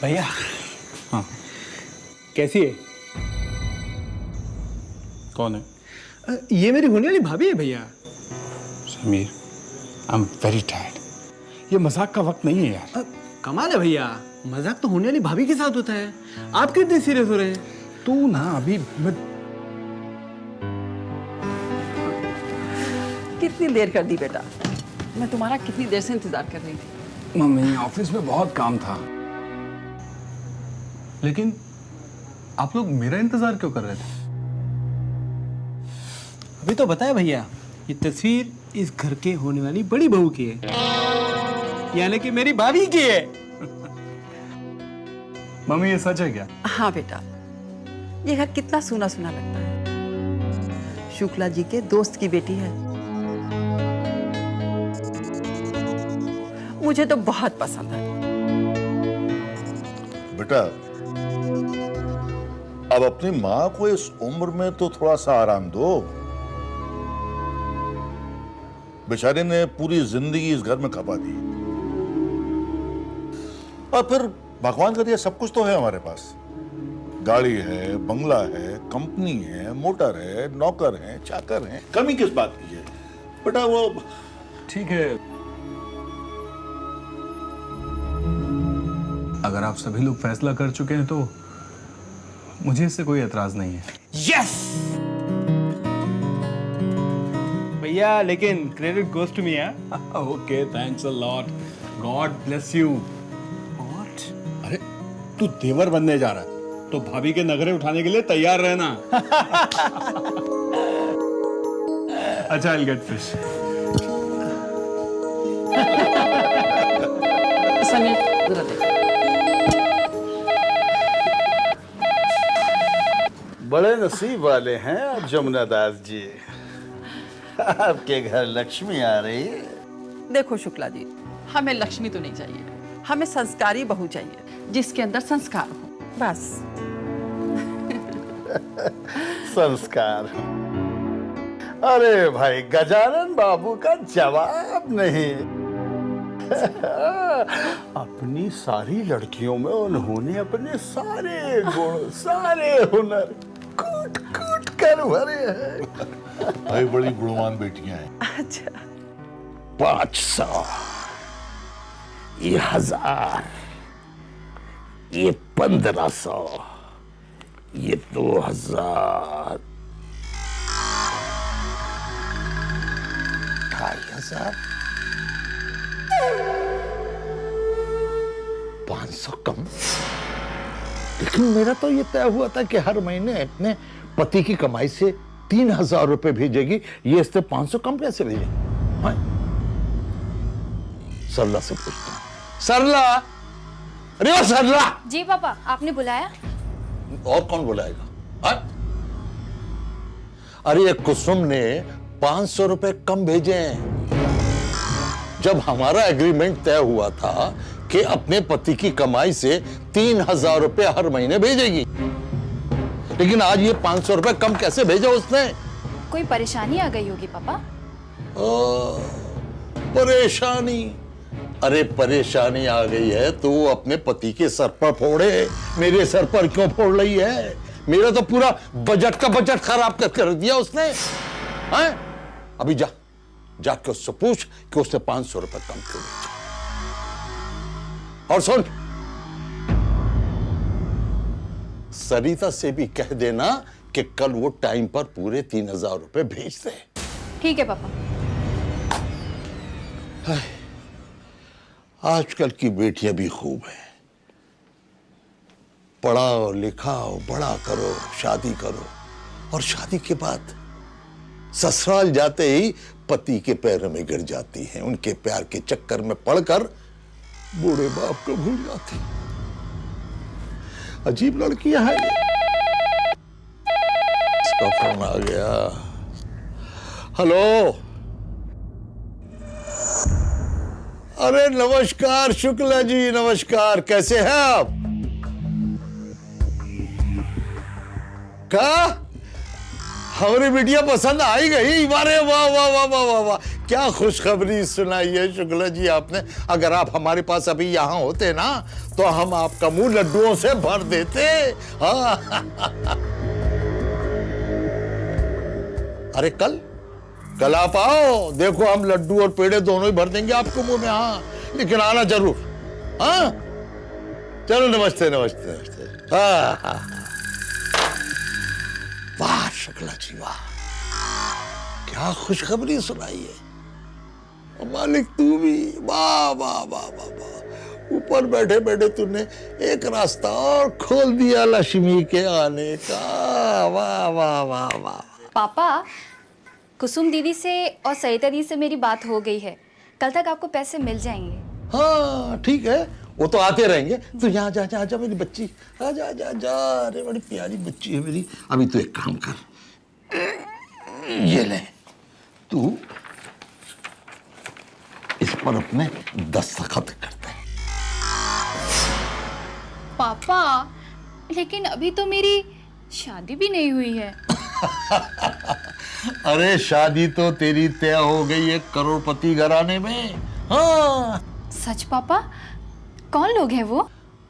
भैया। हाँ। कैसी है? कौन है? ये मेरी होने वाली भाभी है भैया। Sameer, I am very tired. ये मजाक का वक्त नहीं है यार। कमाल है भैया, मजाक तो होने वाली भाभी के साथ होता है। आप क्यों इतने सीरियस हो रहे हैं? तू ना अभी कितनी देर कर दी बेटा? मैं तुम्हारा कितनी देर से इंतजार कर रही थी। मम्मी, ऑफिस में बहुत काम था। लेकिन आप लोग मेरा इंतजार क्यों कर रहे थे? अभी तो बताया भैया, ये तस्वीर इस घर के होने वाली बड़ी बहू की है, यानी कि मेरी भाभी की है। मम्मी, ये सच है क्या? हाँ बेटा, ये घर कितना सूना सूना लगता है। शुक्ला जी के दोस्त की बेटी है। मुझे तो बहुत पसंद है। बेटा, अब अपनी माँ को इस उम्र में तो थोड़ा सा आराम दो। बेचारे ने पूरी जिंदगी इस घर में खपा दी, और फिर भगवान का दिया सब कुछ तो है हमारे पास। गाड़ी है, बंगला है, कंपनी है, मोटर है, नौकर है, चाकर है। कमी किस बात की है बेटा? वो ठीक है, अगर आप सभी लोग फैसला कर चुके हैं तो मुझे इससे कोई एतराज नहीं है। यस भैया, लेकिन credit goes to me. Okay, thanks a lot, God bless you. What? अरे तू देवर बनने जा रहा है तो भाभी के नखरे उठाने के लिए तैयार रहना। अच्छा, I'll get fish। समीर, जरा देख। बड़े नसीब वाले हैं आप जमुना दास जी। आपके घर लक्ष्मी आ रही है। देखो शुक्ला जी, हमें लक्ष्मी तो नहीं चाहिए, हमें संस्कारी बहू चाहिए जिसके अंदर संस्कार हो, बस। संस्कार। अरे भाई, गजानन बाबू का जवाब नहीं। अपनी सारी लड़कियों में उन्होंने अपने सारे गुण, सारे हुनर कूट कूट कर भरे हैं। भाई बड़ी गुणवान बेटियां हैं। अच्छा, 500, ये 1000, ये 1500, ये 2000, 2500, 500 कम। लेकिन मेरा तो ये तय हुआ था कि हर महीने अपने पति की कमाई से 3000 रुपए भेजेगी। ये इससे 500 कम कैसे भेजेगी? हाँ? सरला से पूछता हूं। सरला, अरे ओ सरला। जी पापा, आपने बुलाया? और कौन बुलाएगा? हाँ? अरे ये कुसुम ने 500 रुपए कम भेजे हैं। जब हमारा एग्रीमेंट तय हुआ था कि अपने पति की कमाई से 3000 रुपए हर महीने भेजेगी, लेकिन आज ये 500 रुपए कम कैसे भेजा उसने? कोई परेशानी आ गई होगी पापा। परेशानी? अरे परेशानी आ गई है तो अपने पति के सर पर फोड़े, मेरे सर पर क्यों फोड़ रही है? मेरा तो पूरा बजट का बजट खराब कर दिया उसने। हैं? अभी जाके उससे पूछ कि उसने 500 रुपए कम क्यों भेजा। और सुन, सरिता से भी कह देना कि कल वो टाइम पर पूरे 3000 रुपए भेज दे। ठीक है पापा। आजकल की बेटियां भी खूब हैं। पढ़ाओ लिखाओ, बड़ा करो, शादी करो, और शादी के बाद ससुराल जाते ही पति के पैरों में गिर जाती हैं। उनके प्यार के चक्कर में पड़कर बूढ़े बाप को भूल जाती। अजीब लड़कियां हैं ये। इसका फोन आ गया। हेलो, अरे नमस्कार शुक्ला जी, नमस्कार। कैसे हैं आप? क्या? हमारी बिटिया पसंद आई गई। अरे वाह वाह वाह वाह वाह वाह, क्या खुशखबरी सुनाई है शुक्ला जी आपने। अगर आप हमारे पास अभी यहाँ होते ना तो हम आपका मुंह लड्डुओं से भर देते। हाँ अरे कल आप आओ, देखो हम लड्डू और पेड़े दोनों ही भर देंगे आपको मुंह में। हाँ लेकिन आना जरूर। हाँ चलो नमस्ते नमस्ते नमस्ते। हाँ वाह शुक्ला जी वाह, क्या खुशखबरी सुनाई है। मालिक तू भी वाह वाह वाह वाह वाह, ऊपर बैठे बैठे तूने एक रास्ता और खोल दिया लक्ष्मी के आने का। वाह वाह वाह वाह। पापा, कुसुम दीदी से और सरिता दीदी से मेरी बात हो गई है। कल तक आपको पैसे मिल जाएंगे। हाँ ठीक है, वो तो आते रहेंगे। तू यहाँ जा जा जा मेरी बच्ची, आ जा जा जा। अरे बड़ी प्यारी बच्ची है मेरी। अभी तू एक काम कर, ये ले तू इस पर अपने दस्तखत करते हैं। पापा, लेकिन अभी तो मेरी शादी भी नहीं हुई है। अरे शादी तो तेरी तय हो गई है करोड़पति घराने में। हाँ सच पापा? कौन लोग हैं वो?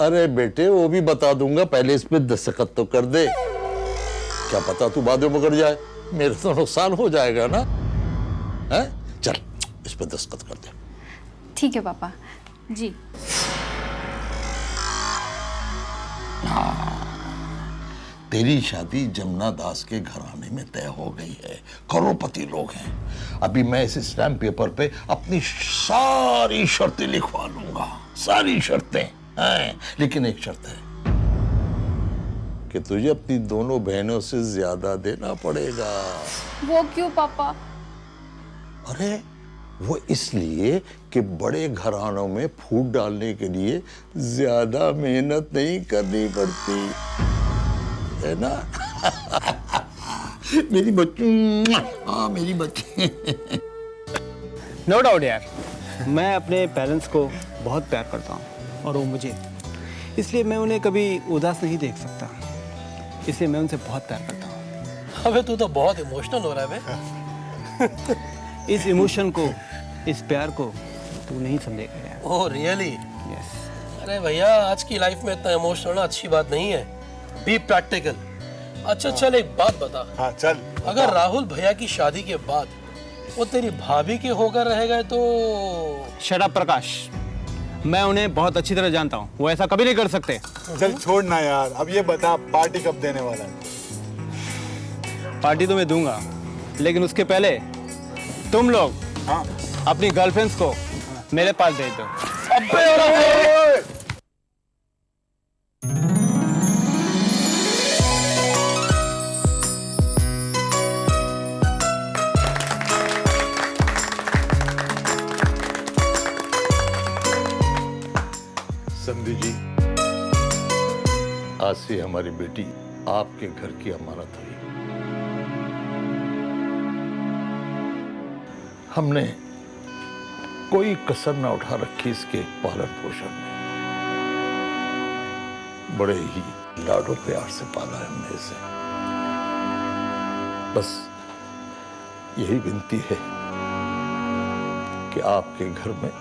अरे बेटे वो भी बता दूंगा, पहले इस पे दस्तखत तो कर दे। क्या पता तू बाद में पकड़ जाए, मेरे तो नुकसान हो जाएगा ना। है चल इस पे दस्तखत कर दे। ठीक है पापा जी। तेरी शादी जमुना दास के घराने में तय हो गई है, करोड़पति लोग हैं। अभी मैं इस स्टैम्प पेपर पे अपनी सारी शर्तें लिखवा लूंगा, सारी शर्तें हैं। लेकिन एक शर्त है कि तुझे अपनी दोनों बहनों से ज्यादा देना पड़ेगा। वो क्यों पापा? अरे वो इसलिए कि बड़े घरानों में फूट डालने के लिए ज्यादा मेहनत नहीं करनी पड़ती है ना। मेरी बच्ची, हाँ मेरी बच्ची। नो डाउट यार, मैं अपने पेरेंट्स को बहुत प्यार करता हूँ और वो मुझे, इसलिए मैं उन्हें कभी उदास नहीं देख सकता। इसलिए मैं उनसे बहुत प्यार करता हूँ। अबे तू तो बहुत इमोशनल हो रहा है बे। इस इमोशन को, इस प्यार को तू नहीं समझेगा यार। Oh really? यस। अरे भैया आज की लाइफ में इतना इमोशनल होना अच्छी बात नहीं है। Be practical. अच्छा चल एक बात बता। हाँ चल। अगर राहुल भैया की शादी के बाद वो तेरी भाभी के होकर रह गए तो? शट अप प्रकाश, मैं उन्हें बहुत अच्छी तरह जानता हूँ, वो ऐसा कभी नहीं कर सकते। चल छोड़ ना यार, अब ये बता पार्टी कब देने वाला है? पार्टी तो मैं दूंगा, लेकिन उसके पहले तुम लोग अपनी गर्लफ्रेंड्स को मेरे पास भेज दो। समधी जी, आज से हमारी बेटी आपके घर की अमानत हुई। हमने कोई कसर ना उठा रखी इसके पालन पोषण में। बड़े ही लाडो प्यार से पाला है हमने इसे। बस यही विनती है कि आपके घर में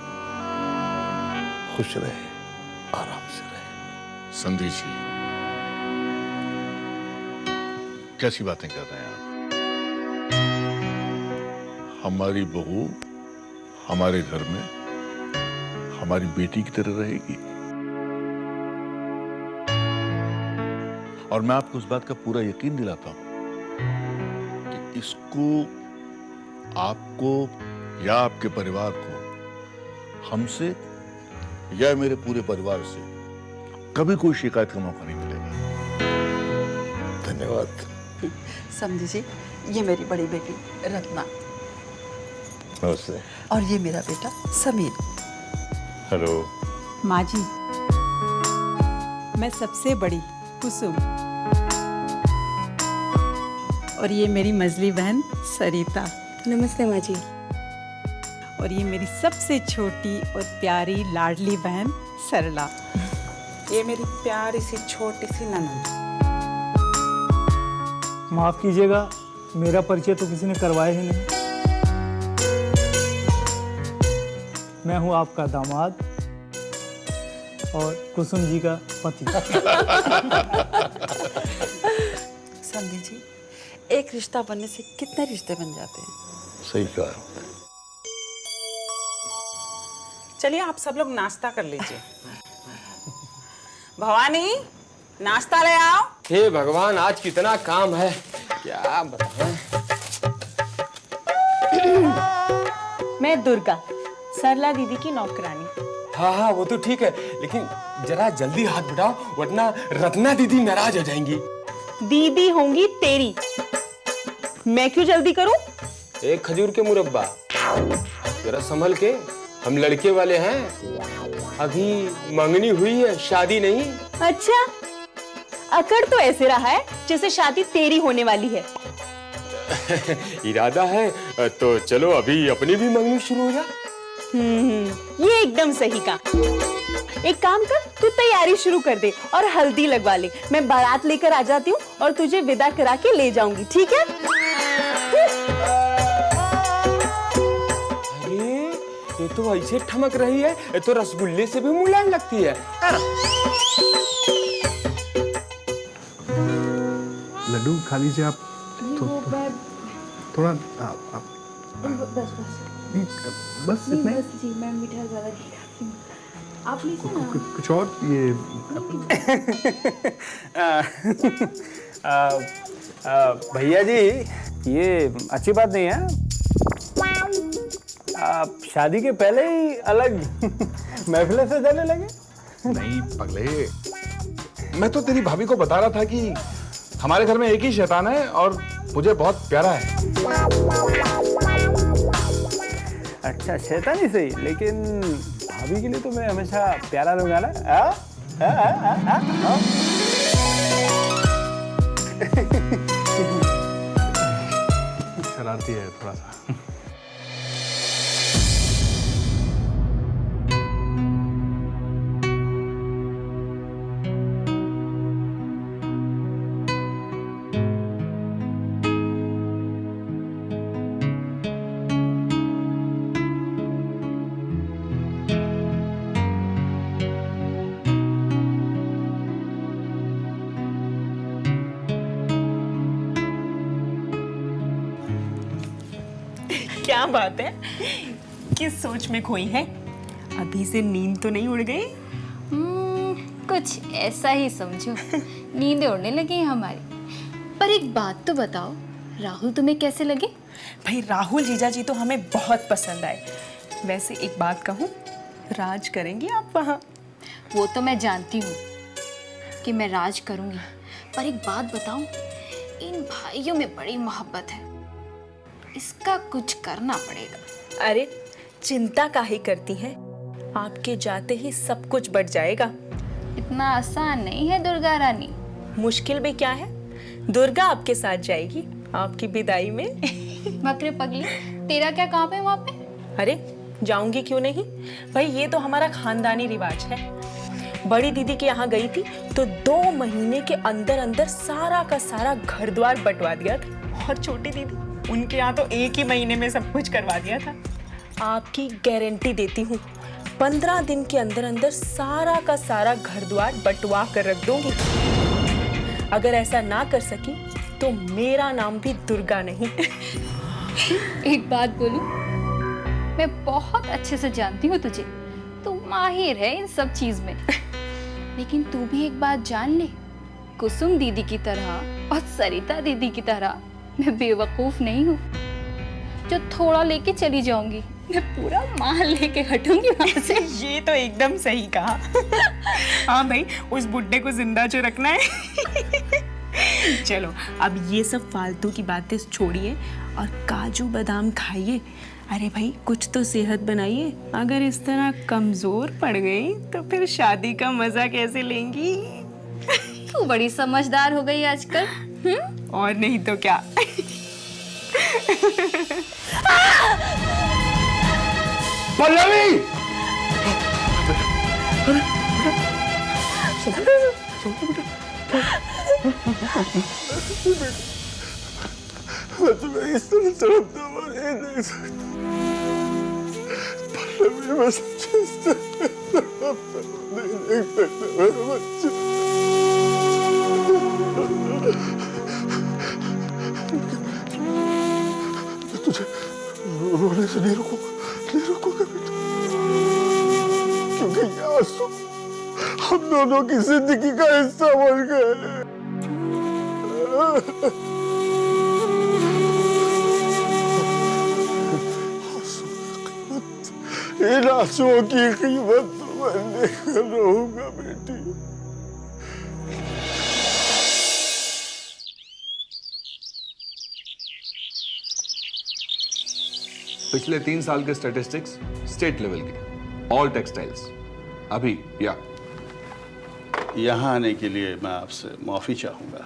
खुश रहे, आराम से रहे। संधि जी कैसी बातें कर रहे हैं आप? हमारी बहू हमारे घर में हमारी बेटी की तरह रहेगी, और मैं आपको उस बात का पूरा यकीन दिलाता हूं कि इसको, आपको या आपके परिवार को हमसे या मेरे पूरे परिवार से कभी कोई शिकायत का मौका नहीं मिलेगा। धन्यवाद। समझी जी, ये मेरी बड़ी बेटी रत्ना नमस्ते। और ये मेरा बेटा समीर। हेलो। माँ जी, मैं सबसे बड़ी कुसुम और ये मेरी मझली बहन सरिता। नमस्ते माँ जी। और ये मेरी सबसे छोटी और प्यारी लाडली बहन सरला। ये मेरी प्यारी सी छोटी सी ननद। माफ कीजिएगा, मेरा परिचय तो किसी ने करवाया ही नहीं। मैं हूं आपका दामाद और कुसुम जी का पति। समझे जी, एक रिश्ता बनने से कितने रिश्ते बन जाते हैं। सही कहा। चलिए आप सब लोग नाश्ता कर लीजिए। भवानी, नाश्ता ले आओ। हे भगवान, आज कितना काम है, क्या बताएं। मैं दुर्गा, सरला दीदी की नौकरानी। हाँ हाँ वो तो ठीक है, लेकिन जरा जल्दी हाथ बढ़ाओ वरना रत्ना दीदी नाराज हो जाएंगी। दीदी होंगी तेरी, मैं क्यों जल्दी करूं? एक खजूर के मुरब्बा, जरा संभल के, हम लड़के वाले हैं, अभी मंगनी हुई है, शादी नहीं। अच्छा, अकड़ तो ऐसे रहा है जैसे शादी तेरी होने वाली है। इरादा है तो चलो अभी अपनी भी मंगनी शुरू हो जा। ये एकदम सही कहा। एक काम कर, तू तैयारी शुरू कर दे और हल्दी लगवा ले। मैं बारात लेकर आ जाती हूँ और तुझे विदा करा के ले जाऊंगी, ठीक है? अरे ये तो ऐसे ठमक रही है, ये तो रसगुल्ले से भी मुलायम लगती है। लड्डू खा लीजिए आप। थोड़ा बस इतना ही। जी, मैं मीठा ज़्यादा नहीं खाती हूँ। आप लीजिए ना। कुछ और ये भैया जी, ये अच्छी बात नहीं है। आप शादी के पहले ही अलग महफिल से जाने लगे। नहीं पगले, मैं तो तेरी भाभी को बता रहा था कि हमारे घर में एक ही शैतान है और मुझे बहुत प्यारा है। अच्छा, शैतान ही सही, लेकिन भाभी के लिए तो मैं हमेशा प्यारा रहूंगा ना। शरारती है थोड़ा सा। क्या बात है, किस सोच में खोई है? अभी से नींद तो नहीं उड़ गई? कुछ ऐसा ही समझो। नींदें उड़ने लगी हमारी। पर एक बात तो बताओ, राहुल तुम्हें कैसे लगे? भाई राहुल जीजा जी तो हमें बहुत पसंद आए। वैसे एक बात कहूँ, राज करेंगी आप वहाँ? वो तो मैं जानती हूँ कि मैं राज करूँगी, पर एक बात बताऊँ, इन भाइयों में बड़ी मोहब्बत है, इसका कुछ करना पड़ेगा। अरे चिंता काहे करती हैं? आपके जाते ही सब कुछ बढ़ जाएगा। इतना आसान नहीं है दुर्गा रानी। मुश्किल भी क्या है, दुर्गा आपके साथ जाएगी आपकी विदाई में। बकरे पगली, तेरा क्या काम है वहाँ पे? अरे जाऊंगी क्यों नहीं भाई, ये तो हमारा खानदानी रिवाज है। बड़ी दीदी के यहाँ गई थी तो 2 महीने के अंदर अंदर सारा का सारा घर द्वार बंटवा दिया था, और छोटी दीदी उनके यहाँ तो 1 ही महीने में सब कुछ करवा दिया था। आपकी गारंटी देती हूँ, 15 दिन के अंदर अंदर सारा का सारा घर द्वार बंटवा कर रख दूंगी। अगर ऐसा ना कर सकी तो मेरा नाम भी दुर्गा नहीं। एक बात बोलूं, मैं बहुत अच्छे से जानती हूँ तुझे, तू माहिर है इन सब चीज में। लेकिन तू भी एक बात जान ले, कुसुम दीदी की तरह और सरिता दीदी की तरह मैं बेवकूफ नहीं हूँ जो थोड़ा लेके चली जाऊंगी। मैं पूरा माल लेके हटूंगी वहां से। ये तो एकदम सही कहा। हाँ भाई, उस बुड्ढे को जिंदा जो रखना है। चलो अब ये सब फालतू की बातें छोड़िए और काजू बादाम खाइए। अरे भाई कुछ तो सेहत बनाइए, अगर इस तरह कमजोर पड़ गई तो फिर शादी का मजा कैसे लेंगी? तू बड़ी समझदार हो गई आजकल। और नहीं तो क्या। पल्लवी! आज मैं इस तरह तड़पता हुआ नहीं देख सकता। पल्लवी, मैं सच्ची इस तरह तड़पता हुआ नहीं देख सकता मेरे बच्चे। मैं तुझे रोने से नहीं रोकूंगा बेटा, क्योंकि ये आंसू हम दोनों की जिंदगी का हिस्सा बन गए। इन आंसुओं की कीमत तो मैं लेकर रहूंगा बेटी। पिछले 3 साल के स्टैटिस्टिक्स स्टेट लेवल के, ऑल टेक्सटाइल्स। अभी या यहाँ आने के लिए मैं आपसे माफी चाहूंगा।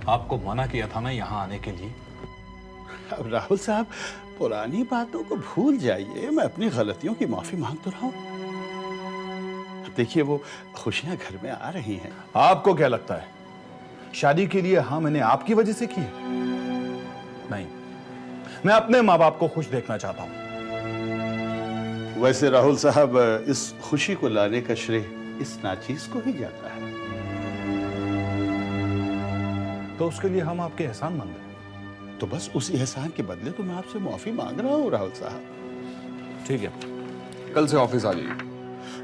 आपको मना किया था ना यहाँ आने के लिए। अब राहुल साहब, पुरानी बातों को भूल जाइए। मैं अपनी गलतियों की माफी मांग तो रहा हूं। देखिए, वो खुशियां घर में आ रही हैं। आपको क्या लगता है शादी के लिए हाँ मैंने आपकी वजह से की है? नहीं, मैं अपने माँ बाप को खुश देखना चाहता हूं। वैसे राहुल साहब, इस खुशी को लाने का श्रेय इस नाचीज को ही जाता है। तो उसके लिए हम आपके एहसानमंद हैं। तो बस उसी एहसान के बदले तो मैं आपसे माफी मांग रहा हूँ राहुल साहब। ठीक है, कल से ऑफिस आ जाइए।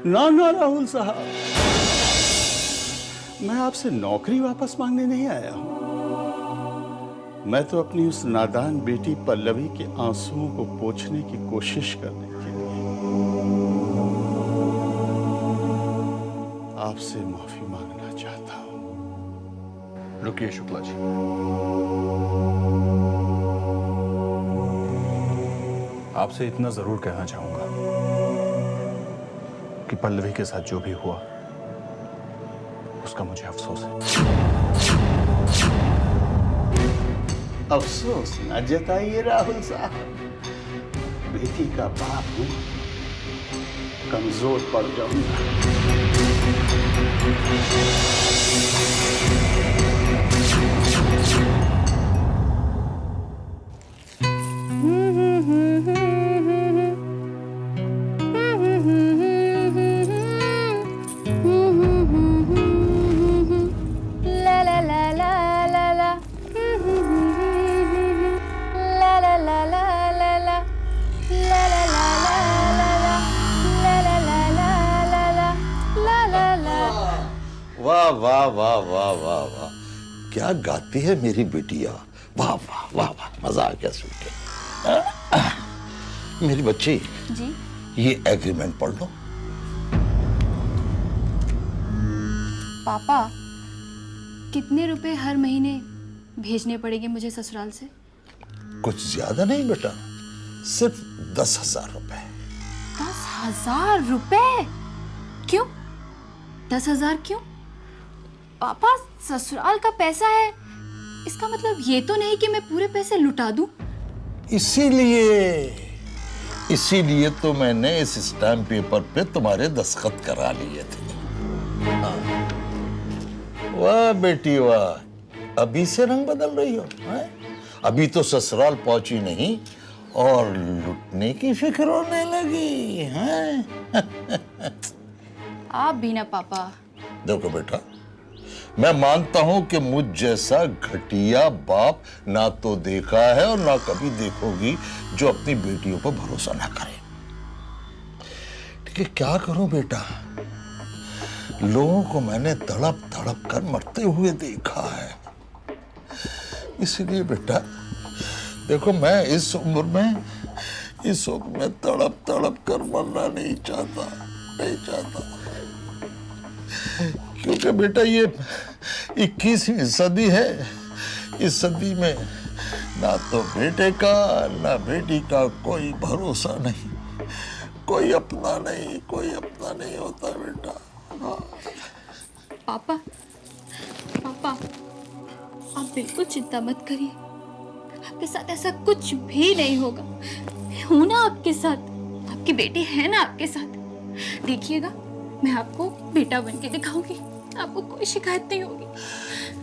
ना राहुल साहब, मैं आपसे नौकरी वापस मांगने नहीं आया हूं। मैं तो अपनी उस नादान बेटी पल्लवी के आंसुओं को पोंछने की कोशिश करने के लिए आपसे माफी मांगना चाहता हूं। रुकिए शुक्ला जी, आपसे इतना जरूर कहना चाहूंगा कि पल्लवी के साथ जो भी हुआ उसका मुझे अफसोस है। अफसोस न जताइए राहुल साहब, बेटी का बाप हूं, कमजोर पड़ जाऊंगा। वाह वाह वाह वाह वाह वाह, क्या गाती है मेरी बेटिया। वाह वाह वाह वाह, मजा आ गया सुन के। मेरी बच्ची जी, ये एग्रीमेंट पढ़ लो। पापा कितने रुपए हर महीने भेजने पड़ेंगे मुझे ससुराल से? कुछ ज्यादा नहीं बेटा, सिर्फ 10,000 रुपए। 10,000 रुपए? क्यों 10,000 क्यों? पापा, ससुराल का पैसा है, इसका मतलब ये तो नहीं कि मैं पूरे पैसे लुटा दूं। इसीलिए तो मैंने इस स्टैम्प पेपर पे तुम्हारे दस्तखत करा लिए थे। हाँ। वाह बेटी वाह, अभी से रंग बदल रही हो है? अभी तो ससुराल पहुंची नहीं और लुटने की फिक्र होने लगी है। आप भी ना पापा। देखो बेटा, मैं मानता हूं कि मुझ जैसा घटिया बाप ना तो देखा है और ना कभी देखोगी जो अपनी बेटियों पर भरोसा ना करे। ठीक है, क्या करूं बेटा, लोगों को मैंने तड़प तड़प कर मरते हुए देखा है। इसलिए बेटा देखो, मैं इस उम्र में तड़प तड़प कर मरना नहीं चाहता। क्योंकि बेटा ये 21वीं सदी है। इस सदी में ना तो बेटे का ना बेटी का कोई भरोसा नहीं, कोई अपना नहीं होता बेटा। हाँ। पापा आप बिल्कुल चिंता मत करिए, आपके साथ ऐसा कुछ भी नहीं होगा। मैं हूं ना आपके साथ, आपकी बेटी है ना आपके साथ। देखिएगा, मैं आपको बेटा बन के दिखाऊंगी। आपको कोई शिकायत नहीं होगी।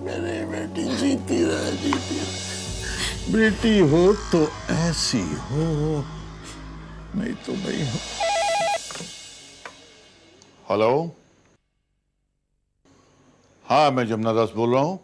मेरी बेटी जीती रहे, जीती रहे। बेटी हो तो ऐसी हो, नहीं तो नहीं हो। हेलो, हाँ मैं जमुना दास बोल रहा हूँ।